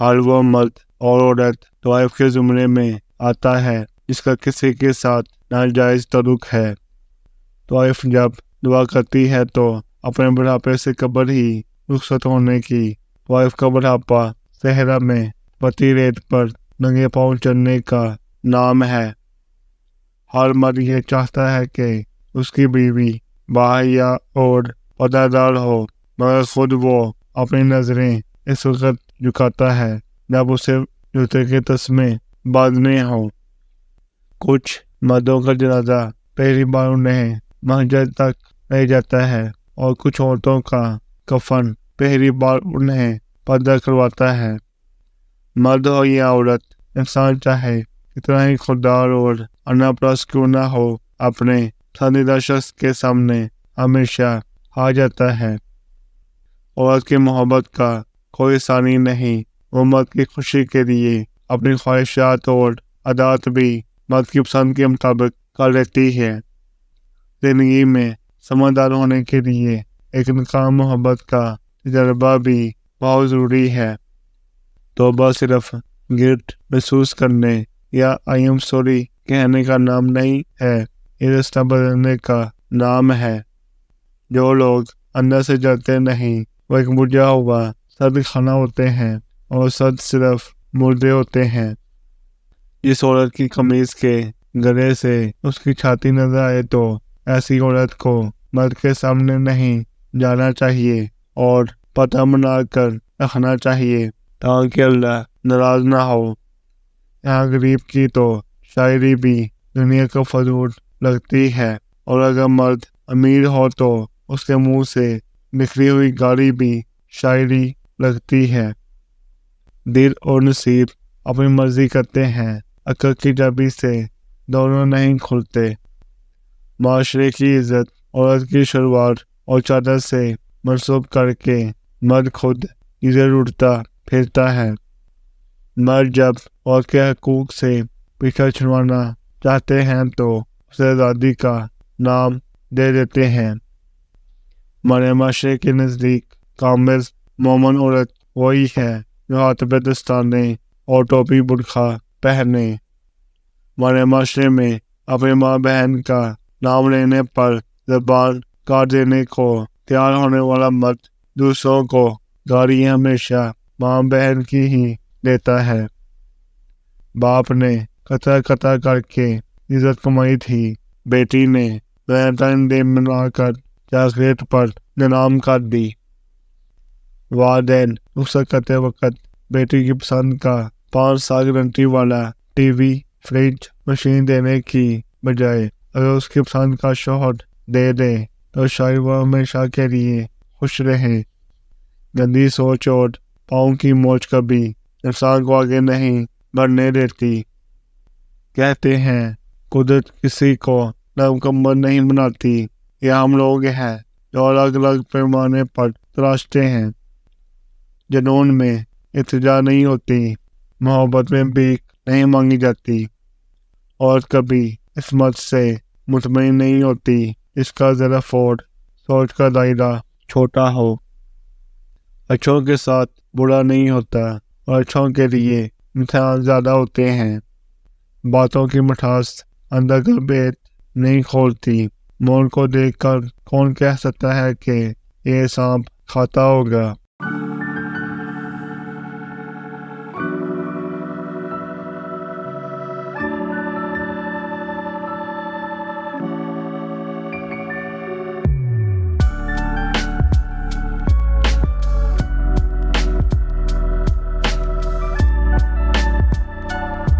हर वो मर्द और औरत तवाइफ के जुमरे में आता है जिसका किसी के साथ नाजायज तल्लुक है। तवाइफ जब दुआ करती है तो अपने बुढ़ापे से कब्र ही रुखसत होने की। तवाइफ का बुढ़ापा सहरा में पति रेत पर नंगे पांव चलने का नाम है। हर मर्द ये चाहता है कि उसकी बीवी बाहया और पदादार हो, मगर खुद वो अपनी नजरें इस वक्त झुकाता है जब उसे जूते के तस्मे बांधने हों। कुछ मर्दों का जनाजा पहली बार उन्हें महजर तक ले जाता है और कुछ औरतों का कफन पहली बार उन्हें पर्दा करवाता है। मर्द हो या औरत, इंसान चाहे कितना ही खुददार और अनापरस्त क्यों ना हो, अपने पसंदीदा शख्स के सामने हमेशा आ जाता है। औरत की मोहब्बत का कोई सानी नहीं। वो मर्द की खुशी के लिए अपनी ख्वाहिशात और आदत भी मर्द की पसंद के मुताबिक कर लेती है। जिंदगी में समझदार होने के लिए एक नाकाम मोहब्बत का तजर्बा भी बहुत ज़रूरी है। तो बस सिर्फ गिल्ट महसूस करने या आई एम सॉरी कहने का नाम नहीं है, ये रिश्ता बदलने का नाम है। जो लोग अंदर से जलते नहीं वो एक बुझा हुआ सर्द खाना होते हैं और सर्द सिर्फ मुर्दे होते हैं। जिस औरत की कमीज के गले से उसकी छाती नजर आए तो ऐसी औरत को मर्द के सामने नहीं जाना चाहिए और पता बना कर रखना चाहिए ताकि अल्लाह नाराज ना हो। यहाँ गरीब की तो शायरी भी दुनिया का फजूल लगती है और अगर मर्द अमीर हो तो उसके मुंह से निकली हुई गाली भी शायरी लगती है। दिल और नसीब अपनी मर्जी करते हैं, अकल की चाबी से दोनों नहीं खुलते। माशरे की इज्जत औरत की शलवार और चादर से मनसूब करके मर्द खुद इधर उड़ता फिरता है। मर्द जब औरत के हकूक से पीछा छुड़वाना चाहते हैं तो उसे आज़ादी का नाम दे देते हैं। हमारे माशरे के नज़दीक कामिल मोमन औरत वही है जो हाथ पे दस्ताने और टोपी बुरखा पहने। हमारे माशरे में अपने माँ बहन का नाम लेने पर ज़बान काट देने को तैयार होने वाला मर्द दूसरों को गाली हमेशा माँ बहन की ही देता है। बाप ने कतरा कतरा करके इज्जत कमाई थी, बेटी ने वैलेंटाइन डे मनाकर चॉकलेट पर निलाम कर दी। वालिदैन रुखसत करते वक्त बेटी की पसंद का 5 साल गारंटी वाला टीवी, फ्रिज, मशीन देने की बजाय अगर उसकी पसंद का शोहर दे दे तो शायद वह हमेशा के लिए खुश रहे। गंदी सोच और पाँव की मोच कभी इंसान को आगे नहीं बढ़ने देती। कहते हैं कुदरत किसी को नामुकम्मल नहीं बनाती, यह हम लोग हैं जो अलग अलग पैमाने पर तराशते हैं। जुनून में इल्तिजा नहीं होती, मोहब्बत में भीख नहीं मांगी जाती और कभी इस मत से मुतमईन नहीं होती इसका ज़रा फोड़ सोच का दायरा छोटा हो। अच्छों के साथ बुरा नहीं होता और अच्छों के लिए इम्तिहान ज़्यादा होते हैं। बातों की मिठास अंदर का भेद नहीं खोलती। मोर को देखकर कौन कह सकता है कि ये सांप खाता होगा।